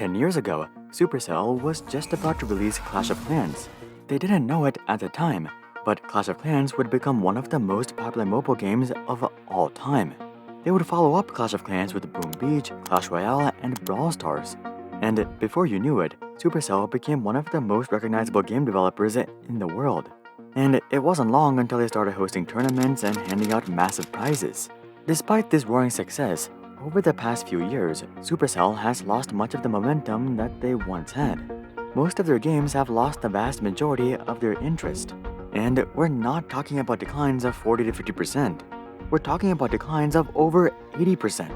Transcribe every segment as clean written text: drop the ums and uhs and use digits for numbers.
10 years ago, Supercell was just about to release Clash of Clans. They didn't know it at the time, but Clash of Clans would become one of the most popular mobile games of all time. They would follow up Clash of Clans with Boom Beach, Clash Royale, and Brawl Stars. And before you knew it, Supercell became one of the most recognizable game developers in the world. And it wasn't long until they started hosting tournaments and handing out massive prizes. Despite this roaring success, over the past few years, Supercell has lost much of the momentum that they once had. Most of their games have lost the vast majority of their interest. And we're not talking about declines of 40 to 50%. We're talking about declines of over 80%.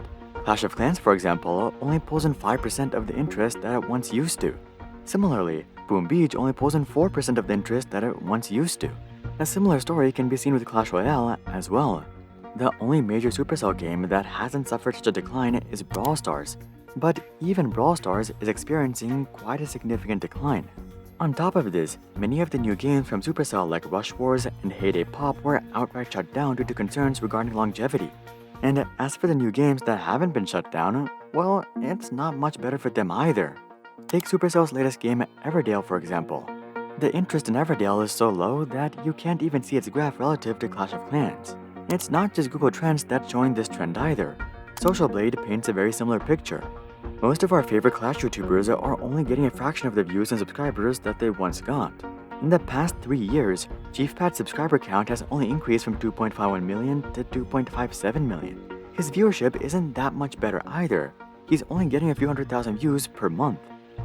Clash of Clans, for example, only pulls in 5% of the interest that it once used to. Similarly, Boom Beach only pulls in 4% of the interest that it once used to. A similar story can be seen with Clash Royale as well. The only major Supercell game that hasn't suffered such a decline is Brawl Stars, but even Brawl Stars is experiencing quite a significant decline. On top of this, many of the new games from Supercell like Rush Wars and Heyday Pop were outright shut down due to concerns regarding longevity. And as for the new games that haven't been shut down, well, it's not much better for them either. Take Supercell's latest game, Everdale, for example. The interest in Everdale is so low that you can't even see its graph relative to Clash of Clans. It's not just Google Trends that's showing this trend either. Social Blade paints a very similar picture. Most of our favorite Clash YouTubers are only getting a fraction of the views and subscribers that they once got. In the past 3 years, ChiefPat's subscriber count has only increased from 2.51 million to 2.57 million. His viewership isn't that much better either. He's only getting a few 100,000 views per month.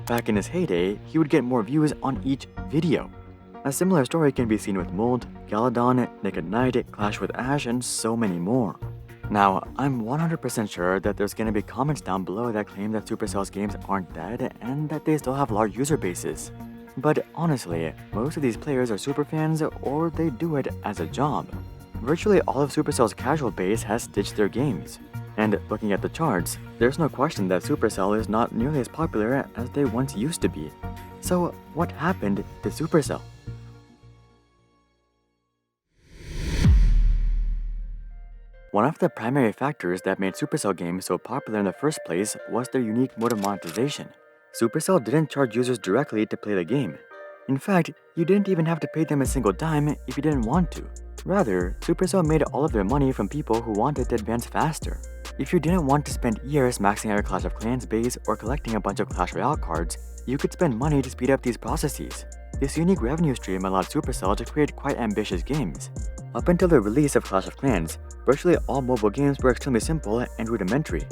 Back in his heyday, he would get more views on each video. A similar story can be seen with Mold, Galadon, Naked Knight, Clash with Ash, and so many more. Now, I'm 100% sure that there's gonna be comments down below that claim that Supercell's games aren't dead and that they still have large user bases. But honestly, most of these players are superfans or they do it as a job. Virtually all of Supercell's casual base has ditched their games. And looking at the charts, there's no question that Supercell is not nearly as popular as they once used to be. So what happened to Supercell? One of the primary factors that made Supercell games so popular in the first place was their unique mode of monetization. Supercell didn't charge users directly to play the game. In fact, you didn't even have to pay them a single dime if you didn't want to. Rather, Supercell made all of their money from people who wanted to advance faster. If you didn't want to spend years maxing out your Clash of Clans base or collecting a bunch of Clash Royale cards, you could spend money to speed up these processes. This unique revenue stream allowed Supercell to create quite ambitious games. Up until the release of Clash of Clans, virtually all mobile games were extremely simple and rudimentary.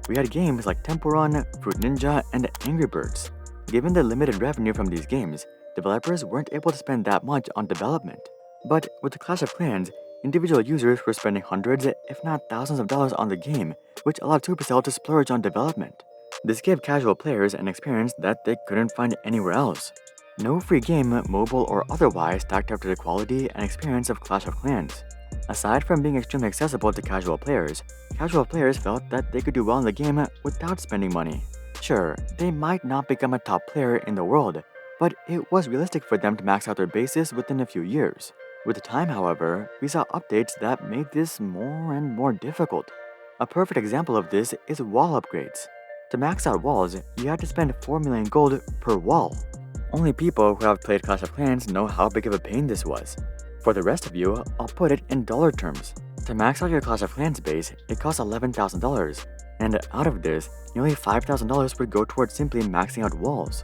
We had games like Temple Run, Fruit Ninja, and Angry Birds. Given the limited revenue from these games, developers weren't able to spend that much on development. But with the Clash of Clans, individual users were spending hundreds, if not thousands of dollars on the game, which allowed Supercell to splurge on development. This gave casual players an experience that they couldn't find anywhere else. No free game, mobile or otherwise, stacked up to the quality and experience of Clash of Clans. Aside from being extremely accessible to casual players felt that they could do well in the game without spending money. Sure, they might not become a top player in the world, but it was realistic for them to max out their bases within a few years. With time, however, we saw updates that made this more and more difficult. A perfect example of this is wall upgrades. To max out walls, you had to spend 4 million gold per wall. Only people who have played Clash of Clans know how big of a pain this was. For the rest of you, I'll put it in dollar terms. To max out your Clash of Clans base, it costs $11,000, and out of this, nearly $5,000 would go towards simply maxing out walls.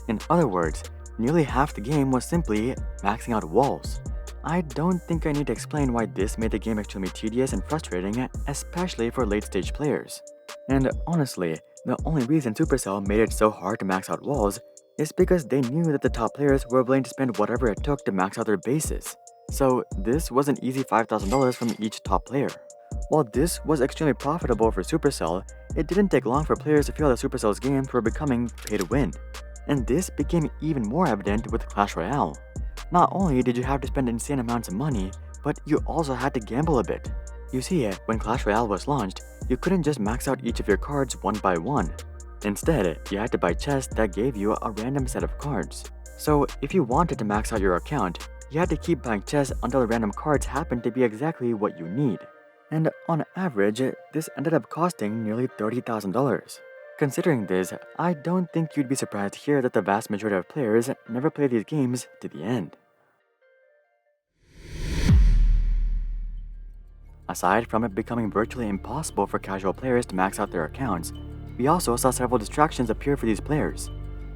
In other words, nearly half the game was simply maxing out walls. I don't think I need to explain why this made the game extremely tedious and frustrating, especially for late-stage players. And honestly, the only reason Supercell made it so hard to max out walls is because they knew that the top players were willing to spend whatever it took to max out their bases. So this was an easy $5,000 from each top player. While this was extremely profitable for Supercell, it didn't take long for players to feel that Supercell's games were becoming pay-to-win. And this became even more evident with Clash Royale. Not only did you have to spend insane amounts of money, but you also had to gamble a bit. You see, when Clash Royale was launched, you couldn't just max out each of your cards one by one. Instead, you had to buy chests that gave you a random set of cards. So if you wanted to max out your account, you had to keep buying chests until the random cards happened to be exactly what you need. And on average, this ended up costing nearly $30,000. Considering this, I don't think you'd be surprised to hear that the vast majority of players never play these games to the end. Aside from it becoming virtually impossible for casual players to max out their accounts, we also saw several distractions appear for these players.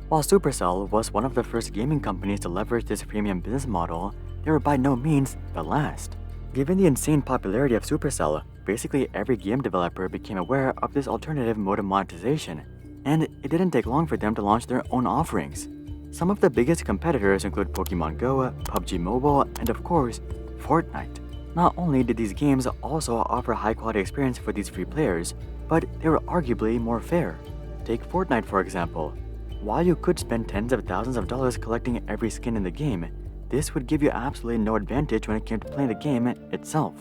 While Supercell was one of the first gaming companies to leverage this freemium business model, they were by no means the last. Given the insane popularity of Supercell, basically every game developer became aware of this alternative mode of monetization, and it didn't take long for them to launch their own offerings. Some of the biggest competitors include Pokemon Go, PUBG Mobile, and of course, Fortnite. Not only did these games also offer a high-quality experience for these free players, but they were arguably more fair. Take Fortnite for example. While you could spend tens of thousands of dollars collecting every skin in the game, this would give you absolutely no advantage when it came to playing the game itself.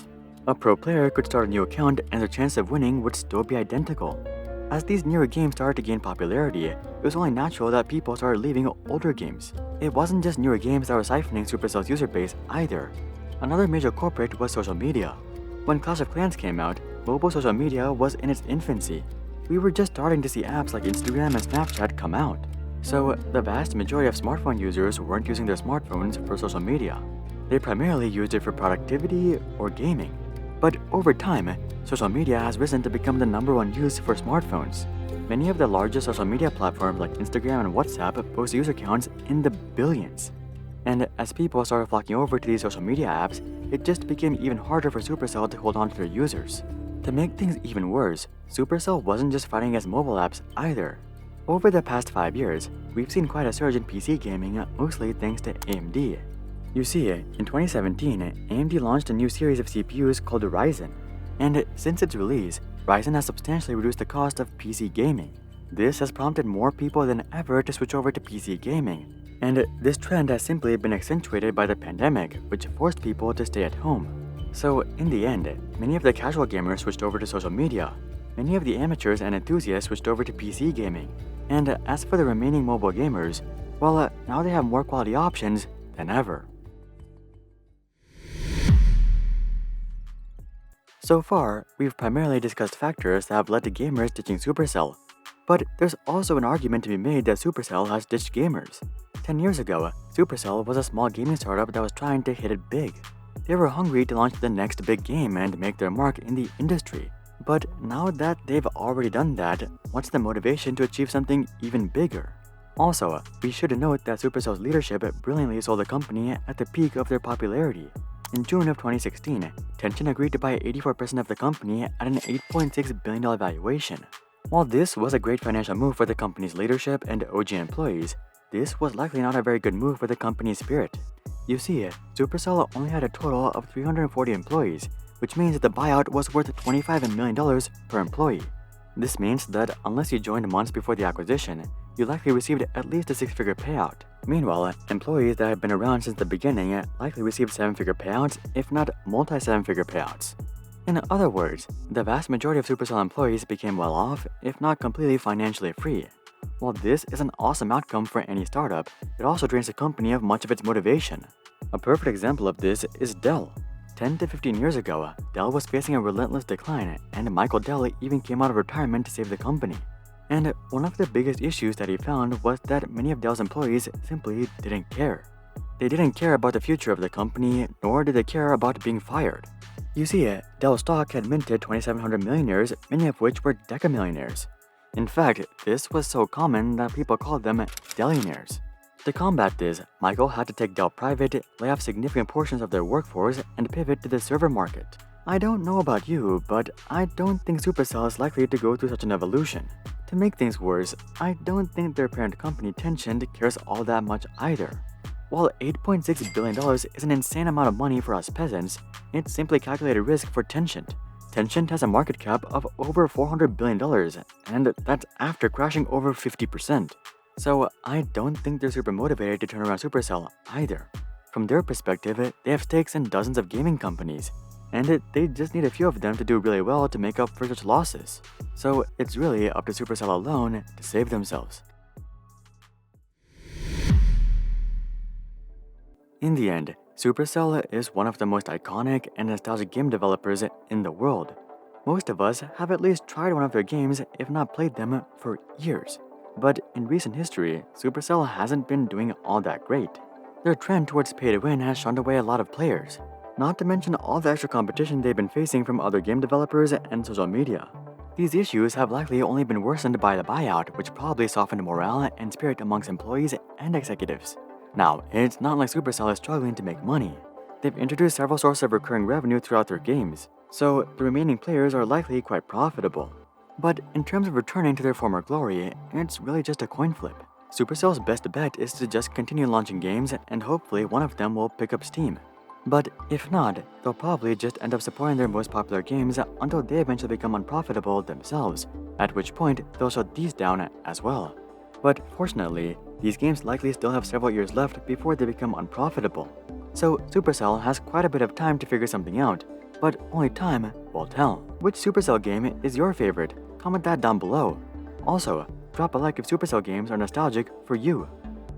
A pro player could start a new account and their chance of winning would still be identical. As these newer games started to gain popularity, it was only natural that people started leaving older games. It wasn't just newer games that were siphoning Supercell's user base either. Another major culprit was social media. When Clash of Clans came out, mobile social media was in its infancy. We were just starting to see apps like Instagram and Snapchat come out. So the vast majority of smartphone users weren't using their smartphones for social media. They primarily used it for productivity or gaming. But over time, social media has risen to become the #1 use for smartphones. Many of the largest social media platforms like Instagram and WhatsApp boast user counts in the billions. And as people started flocking over to these social media apps, it just became even harder for Supercell to hold on to their users. To make things even worse, Supercell wasn't just fighting against mobile apps either. Over the past 5 years, we've seen quite a surge in PC gaming, mostly thanks to AMD. You see, in 2017, AMD launched a new series of CPUs called the Ryzen. And since its release, Ryzen has substantially reduced the cost of PC gaming. This has prompted more people than ever to switch over to PC gaming. And this trend has simply been accentuated by the pandemic, which forced people to stay at home. So in the end, many of the casual gamers switched over to social media. Many of the amateurs and enthusiasts switched over to PC gaming. And as for the remaining mobile gamers, well, now they have more quality options than ever. So far, we've primarily discussed factors that have led to gamers ditching Supercell. But there's also an argument to be made that Supercell has ditched gamers. 10 years ago, Supercell was a small gaming startup that was trying to hit it big. They were hungry to launch the next big game and make their mark in the industry. But now that they've already done that, what's the motivation to achieve something even bigger? Also, we should note that Supercell's leadership brilliantly sold the company at the peak of their popularity. In June of 2016, Tencent agreed to buy 84% of the company at an $8.6 billion valuation. While this was a great financial move for the company's leadership and OG employees, this was likely not a very good move for the company's spirit. You see, Supercell only had a total of 340 employees, which means that the buyout was worth $25 million per employee. This means that unless you joined months before the acquisition, you likely received at least a 6-figure payout. Meanwhile, employees that had been around since the beginning likely received 7-figure payouts, if not multi-7-figure payouts. In other words, the vast majority of Supercell employees became well off, if not completely financially free. While this is an awesome outcome for any startup, it also drains the company of much of its motivation. A perfect example of this is Dell. 10 to 15 years ago, Dell was facing a relentless decline, and Michael Dell even came out of retirement to save the company. And one of the biggest issues that he found was that many of Dell's employees simply didn't care. They didn't care about the future of the company, nor did they care about being fired. You see, Dell stock had minted 2,700 millionaires, many of which were decamillionaires. In fact, this was so common that people called them Dellionaires. To combat this, Michael had to take Dell private, lay off significant portions of their workforce, and pivot to the server market. I don't know about you, but I don't think Supercell is likely to go through such an evolution. To make things worse, I don't think their parent company Tencent cares all that much either. While $8.6 billion is an insane amount of money for us peasants, it's simply calculated risk for Tencent. Tencent has a market cap of over $400 billion, and that's after crashing over 50%. So I don't think they're super motivated to turn around Supercell either. From their perspective, they have stakes in dozens of gaming companies, and they just need a few of them to do really well to make up for such losses. So it's really up to Supercell alone to save themselves. In the end, Supercell is one of the most iconic and nostalgic game developers in the world. Most of us have at least tried one of their games, if not played them, for years. But in recent history, Supercell hasn't been doing all that great. Their trend towards pay to win has shunned away a lot of players, not to mention all the extra competition they've been facing from other game developers and social media. These issues have likely only been worsened by the buyout, which probably softened morale and spirit amongst employees and executives. Now, it's not like Supercell is struggling to make money. They've introduced several sources of recurring revenue throughout their games, so the remaining players are likely quite profitable. But in terms of returning to their former glory, it's really just a coin flip. Supercell's best bet is to just continue launching games and hopefully one of them will pick up steam. But if not, they'll probably just end up supporting their most popular games until they eventually become unprofitable themselves, at which point they'll shut these down as well. But fortunately, these games likely still have several years left before they become unprofitable. So Supercell has quite a bit of time to figure something out, but only time will tell. Which Supercell game is your favorite? Comment that down below. Also, drop a like if Supercell games are nostalgic for you.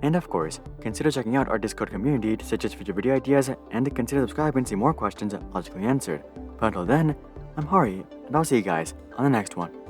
And of course, consider checking out our Discord community to suggest future video ideas and consider subscribing to see more questions logically answered. But until then, I'm Hari, and I'll see you guys on the next one.